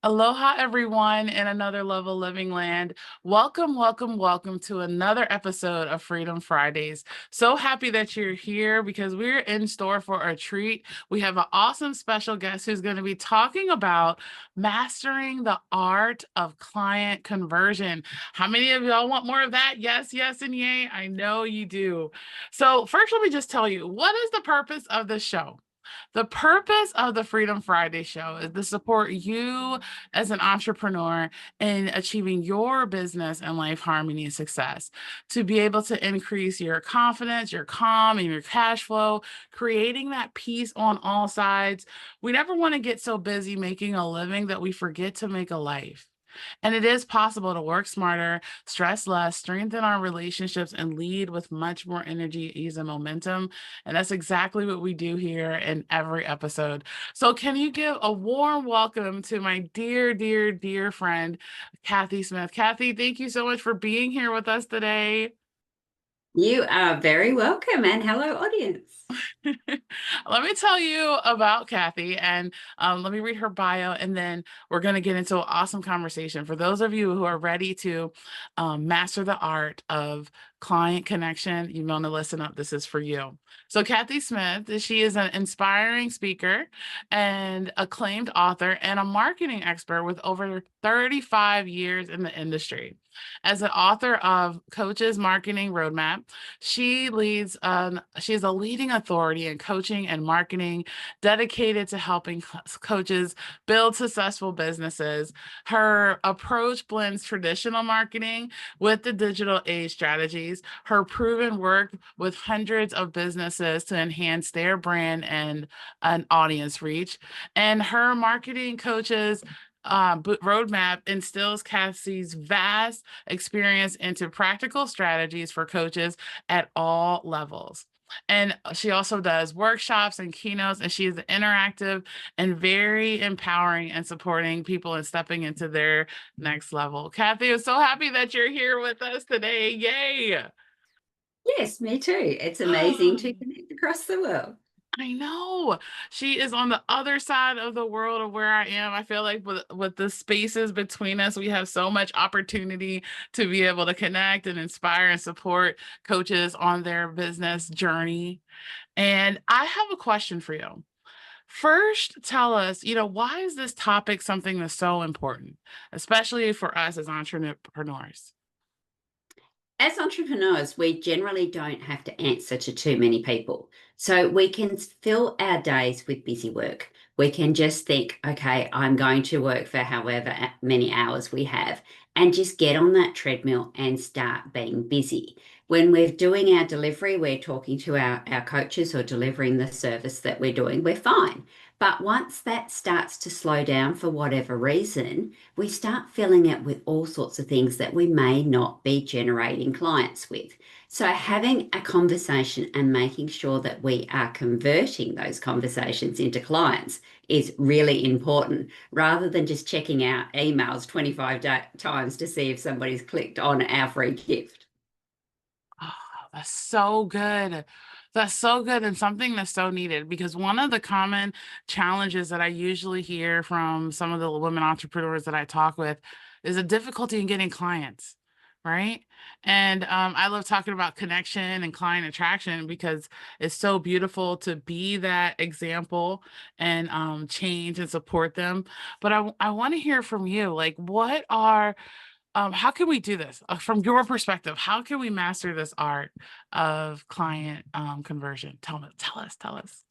Aloha, everyone, in another level living land. Welcome, welcome, welcome to another episode of Freedom Fridays. So happy that you're here because we're in store for a treat. We have an awesome special guest who's going to be talking about mastering the art of client conversion. How many of y'all want more of that? Yes, yes, and yay. I know you do. So, first, let me just tell you, what is the purpose of this show? The purpose of the Freedom Friday show is to support you as an entrepreneur in achieving your business and life harmony and success, to be able to increase your confidence, your calm, and your cash flow, creating that peace on all sides. We never want to get so busy making a living that we forget to make a life. And it is possible to work smarter, stress less, strengthen our relationships, and lead with much more energy, ease, and momentum. And that's exactly what we do here in every episode. So, can you give a warm welcome to my dear, dear, dear friend, Cathy Smith? Cathy, thank you so much for being here with us today. You are very welcome, and hello, audience. Let me tell you about Cathy, and let me read her bio, and then we're going to get into an awesome conversation. For those of you who are ready to master the art of client connection, you want to listen up. This is for you. So, Cathy Smith, she is an inspiring speaker and acclaimed author and a marketing expert with over 35 years in the industry. As an author of Coach's Marketing Roadmap, she is a leading authority in coaching and marketing, dedicated to helping coaches build successful businesses. Her approach blends traditional marketing with the digital age strategies. Her proven work with hundreds of businesses to enhance their brand and an audience reach. And her marketing coaches roadmap instills Cassie's vast experience into practical strategies for coaches at all levels. And she also does workshops and keynotes, and she is interactive and very empowering and supporting people and stepping into their next level. Cathy, I'm so happy that you're here with us today. Yay! Yes, me too. It's amazing to connect across the world. I know. She is on the other side of the world of where I am. I feel like with the spaces between us, we have so much opportunity to be able to connect and inspire and support coaches on their business journey. And I have a question for you. First, tell us, why is this topic something that's so important, especially for us as entrepreneurs? As entrepreneurs, we generally don't have to answer to too many people. So we can fill our days with busy work. We can just think, okay, I'm going to work for however many hours we have, and just get on that treadmill and start being busy. When we're doing our delivery, we're talking to our coaches or delivering the service that we're doing, we're fine. But once that starts to slow down for whatever reason, we start filling it with all sorts of things that we may not be generating clients with. So, having a conversation and making sure that we are converting those conversations into clients is really important, rather than just checking our emails 25 times to see if somebody's clicked on our free gift. Oh, that's so good. That's so good and something that's so needed because one of the common challenges that I usually hear from some of the women entrepreneurs that I talk with is a difficulty in getting clients, right? And I love talking about connection and client attraction because it's so beautiful to be that example and change and support them. But I want to hear from you, like, how can we do this from your perspective? How can we master this art of client conversion? Tell us.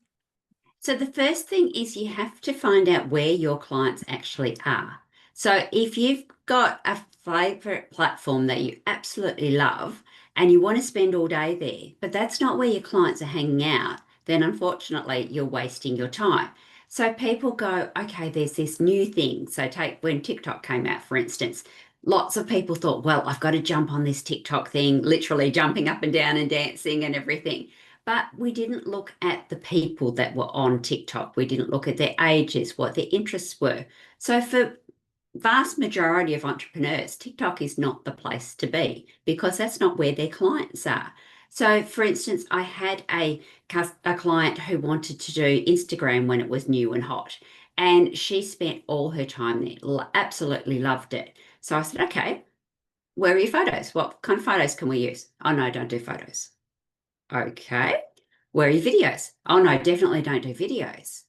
So the first thing is you have to find out where your clients actually are. So if you've got a favorite platform that you absolutely love and you want to spend all day there, but that's not where your clients are hanging out, then unfortunately you're wasting your time. So people go, okay, there's this new thing. So take when TikTok came out, for instance, lots of people thought, well, I've got to jump on this TikTok thing, literally jumping up and down and dancing and everything. But we didn't look at the people that were on TikTok. We didn't look at their ages, what their interests were. So for vast majority of entrepreneurs, TikTok is not the place to be because that's not where their clients are. So, for instance, I had a client who wanted to do Instagram when it was new and hot. And she spent all her time there, absolutely loved it. So I said, okay, where are your photos? What kind of photos can we use? Oh, no, don't do photos. Okay. Where are your videos? Oh, no, definitely don't do videos.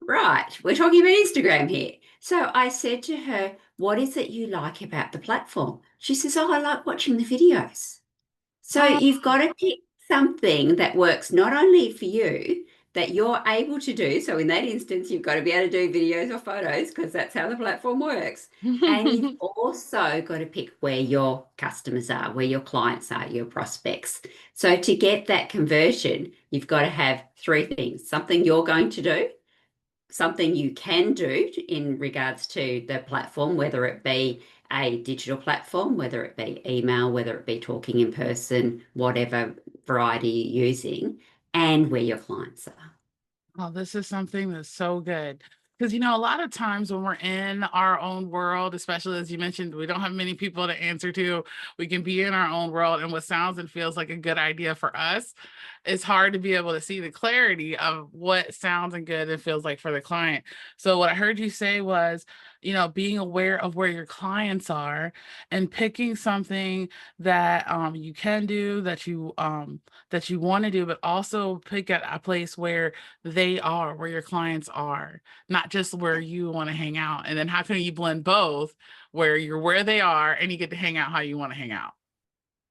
Right, we're talking about Instagram here. So I said to her, what is it you like about the platform? She says, oh, I like watching the videos. So Oh, you've got to pick something that works not only for you, that you're able to do. So in that instance, you've got to be able to do videos or photos because that's how the platform works. And you've also got to pick where your customers are, where your clients are, your prospects. So to get that conversion, you've got to have three things: something you're going to do, something you can do in regards to the platform, whether it be a digital platform, whether it be email, whether it be talking in person, whatever variety you're using, and where your clients are. Oh, this is something that's so good. Because, a lot of times when we're in our own world, especially as you mentioned, we don't have many people to answer to. We can be in our own world, and what sounds and feels like a good idea for us, it's hard to be able to see the clarity of what sounds and good and feels like for the client. So, what I heard you say was, being aware of where your clients are and picking something that you can do, that you want to do, but also pick at a place where they are, where your clients are, not just where you want to hang out. And then how can you blend both, where you're where they are and you get to hang out how you want to hang out?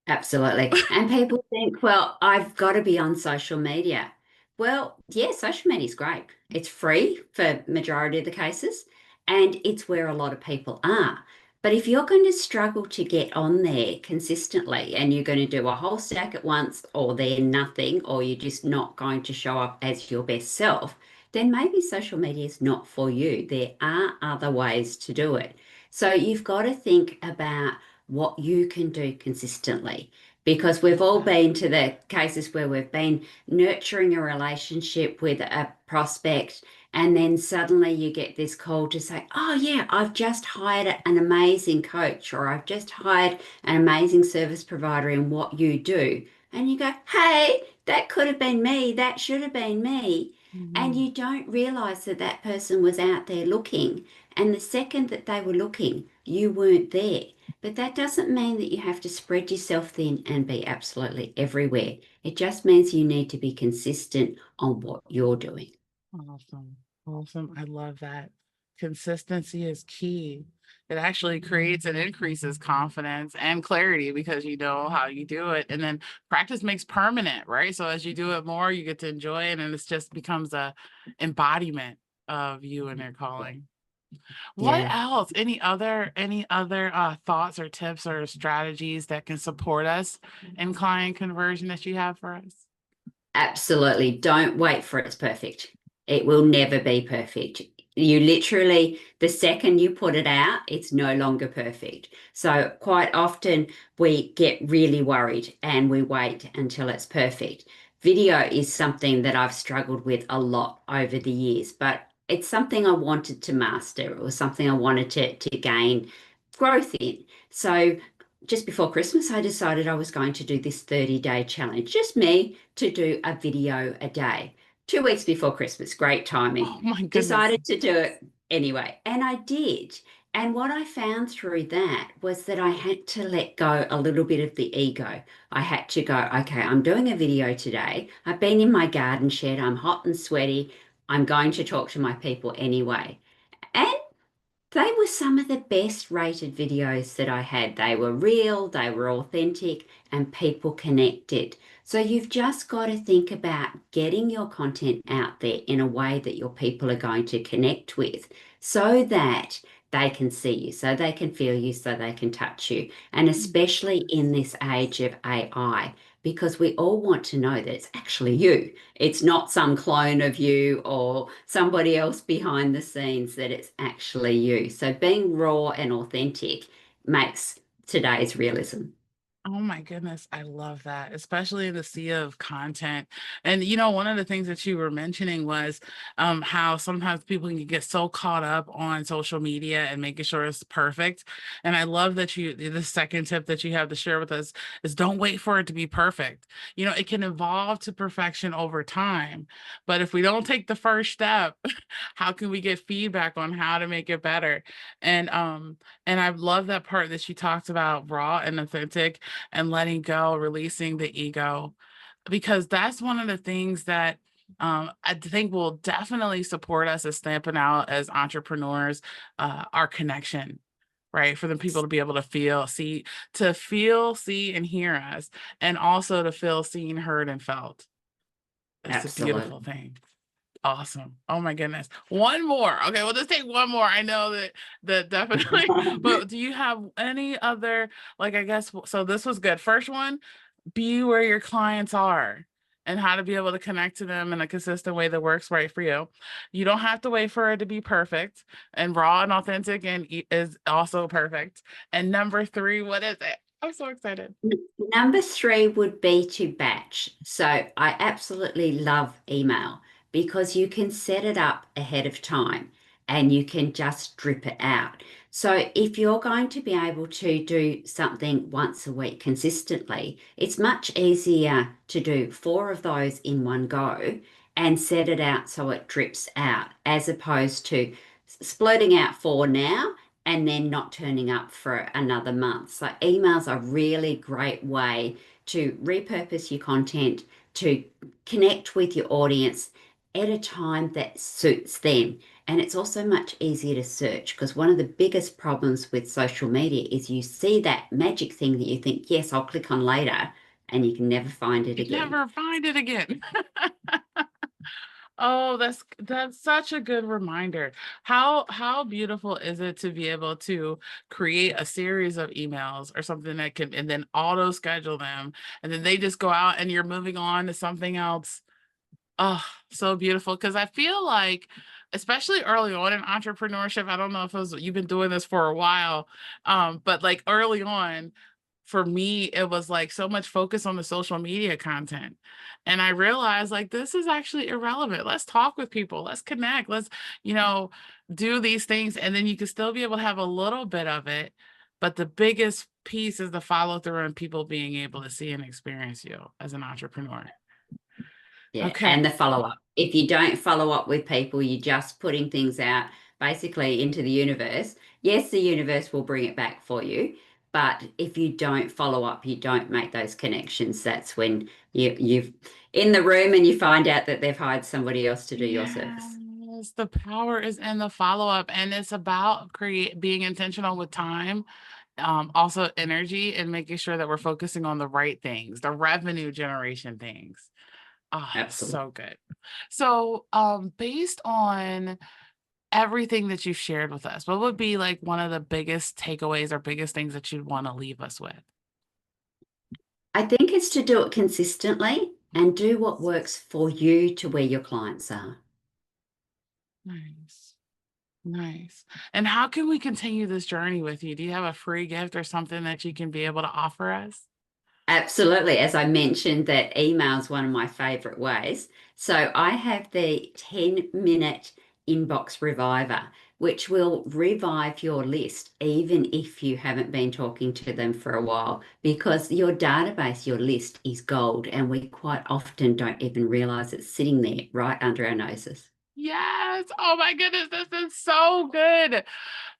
Absolutely. And people think, well, I've got to be on social media. Well, yeah, social media is great. It's free for majority of the cases, and it's where a lot of people are. But if you're going to struggle to get on there consistently and you're going to do a whole stack at once, or they're nothing, or you're just not going to show up as your best self, then maybe social media is not for you. There are other ways to do it. So you've got to think about what you can do consistently. Because we've all Yeah. been to the cases where we've been nurturing a relationship with a prospect, and then suddenly you get this call to say, oh, yeah, I've just hired an amazing coach, or I've just hired an amazing service provider in what you do. And you go, hey, that could have been me. That should have been me. And Mhm. you don't realize that that person was out there looking. And the second that they were looking, you weren't there. But that doesn't mean that you have to spread yourself thin and be absolutely everywhere. It just means you need to be consistent on what you're doing. Awesome. Awesome. I love that. Consistency is key. It actually creates and increases confidence and clarity because you know how you do it. And then practice makes permanent, right? So as you do it more, you get to enjoy it and it just becomes a embodiment of you and your calling. What Yeah. else? Any other thoughts or tips or strategies that can support us in client conversion that you have for us? Absolutely. Don't wait for it's perfect. It will never be perfect. You literally, the second you put it out, it's no longer perfect. So quite often we get really worried and we wait until it's perfect. Video is something that I've struggled with a lot over the years, but it's something I wanted to master. It was something I wanted to gain growth in. So just before Christmas, I decided I was going to do this 30-day challenge, just me, to do a video a day. 2 weeks before Christmas, great timing. Oh my goodness. Decided to do it anyway, and I did. And what I found through that was that I had to let go a little bit of the ego. I had to go, okay, I'm doing a video today. I've been in my garden shed. I'm hot and sweaty. I'm going to talk to my people anyway. And they were some of the best rated videos that I had. They were real, they were authentic, and people connected. So you've just got to think about getting your content out there in a way that your people are going to connect with so that they can see you, so they can feel you, so they can touch you. And especially in this age of AI, because we all want to know that it's actually you. It's not some clone of you or somebody else behind the scenes, that it's actually you. So being raw and authentic makes today's realism. Oh my goodness, I love that, especially in the sea of content. And one of the things that you were mentioning was how sometimes people can get so caught up on social media and making sure it's perfect. And I love that the second tip that you have to share with us is don't wait for it to be perfect. It can evolve to perfection over time, but if we don't take the first step, how can we get feedback on how to make it better? And I love that part that you talked about raw and authentic and letting go, releasing the ego, because that's one of the things that I think will definitely support us as stamping out as entrepreneurs, our connection, right? For the people to be able to feel, see, and hear us, and also to feel seen, heard, and felt. It's a beautiful Absolutely. thing. Awesome. Oh my goodness. One more. Okay, we'll just take one more. I know that definitely, but do you have any other, like, I guess, so this was good. First one, be where your clients are and how to be able to connect to them in a consistent way that works right for you. You don't have to wait for it to be perfect, and raw and authentic is also perfect. And number three, what is it? I'm so excited. Number three would be to batch. So I absolutely love email because you can set it up ahead of time and you can just drip it out. So if you're going to be able to do something once a week consistently, it's much easier to do four of those in one go and set it out so it drips out, as opposed to splitting out four now and then not turning up for another month. So emails are a really great way to repurpose your content, to connect with your audience at a time that suits them. And it's also much easier to search, because one of the biggest problems with social media is you see that magic thing that you think, yes, I'll click on later, and you can never find it You again. never find it again. Oh, that's such a good reminder. How beautiful is it to be able to create a series of emails or something that can, and then auto schedule them, and then they just go out and you're moving on to something else. Oh, so beautiful. Because I feel like, especially early on in entrepreneurship, I don't know if you've been doing this for a while, but like early on, for me, it was like so much focus on the social media content. And I realized like this is actually irrelevant. Let's talk with people. Let's connect. Let's, you know, do these things. And then you can still be able to have a little bit of it. But the biggest piece is the follow through and people being able to see and experience you as an entrepreneur. Yeah, Okay. and the follow up. If you don't follow up with people, you're just putting things out basically into the universe. Yes, the universe will bring it back for you, but if you don't follow up, you don't make those connections. That's when you've in the room and you find out that they've hired somebody else to do your service. Yes, the power is in the follow-up, and it's about being intentional with time, also energy, and making sure that we're focusing on the right things, the revenue generation things. Ah, Absolutely. so good. So, based on everything that you've shared with us, what would be like one of the biggest takeaways or biggest things that you'd want to leave us with? I think it's to do it consistently and do what works for you to where your clients are. Nice. Nice. And how can we continue this journey with you? Do you have a free gift or something that you can be able to offer us? Absolutely. As I mentioned, that email is one of my favorite ways. So I have the 10-minute inbox reviver, which will revive your list, even if you haven't been talking to them for a while, because your database, your list is gold, and we quite often don't even realize it's sitting there right under our noses. Yes. Oh my goodness, this is so good.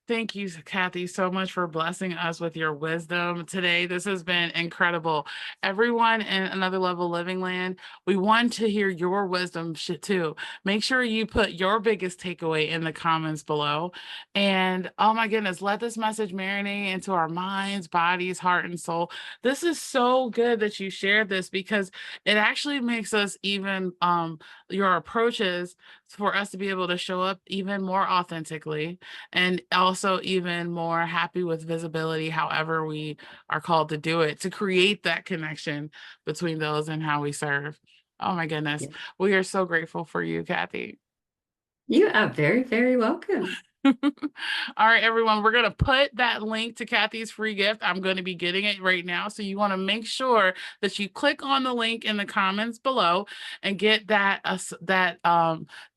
Thank you, Cathy, so much for blessing us with your wisdom today. This has been incredible. Everyone in Another Level Living Land, we want to hear your wisdom too. Make sure you put your biggest takeaway in the comments below. And oh my goodness, let this message marinate into our minds, bodies, heart, and soul. This is so good that you shared this, because it actually makes us even your approaches for us to be able to show up even more authentically, and also even more happy with visibility, however we are called to do it, to create that connection between those and how we serve. Oh my goodness. Yeah. We are so grateful for you, Cathy. You are very, very welcome. All right, everyone, we're going to put that link to Cathy's free gift. I'm going to be getting it right now. So you want to make sure that you click on the link in the comments below and get that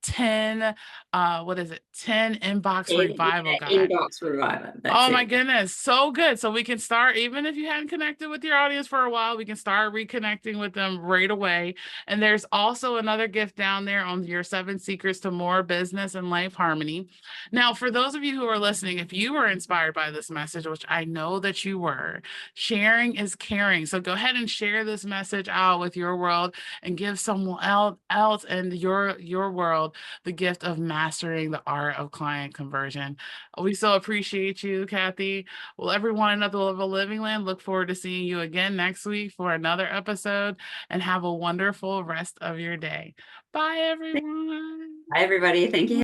10 what is it? 10 inbox revival guide. Inbox reviver. That's Oh my it. goodness, so good. So we can start, even if you hadn't connected with your audience for a while, we can start reconnecting with them right away. And there's also another gift down there on your 7 secrets to more business and life harmony. Now, for those of you who are listening, if you were inspired by this message, which I know that you were, sharing is caring. So go ahead and share this message out with your world and give someone else in your world the gift of mastering the art of client conversion. We so appreciate you, Cathy. Well, everyone at the Level Living Land, look forward to seeing you again next week for another episode, and have a wonderful rest of your day. Bye, everyone. Hi, everybody. Thank you.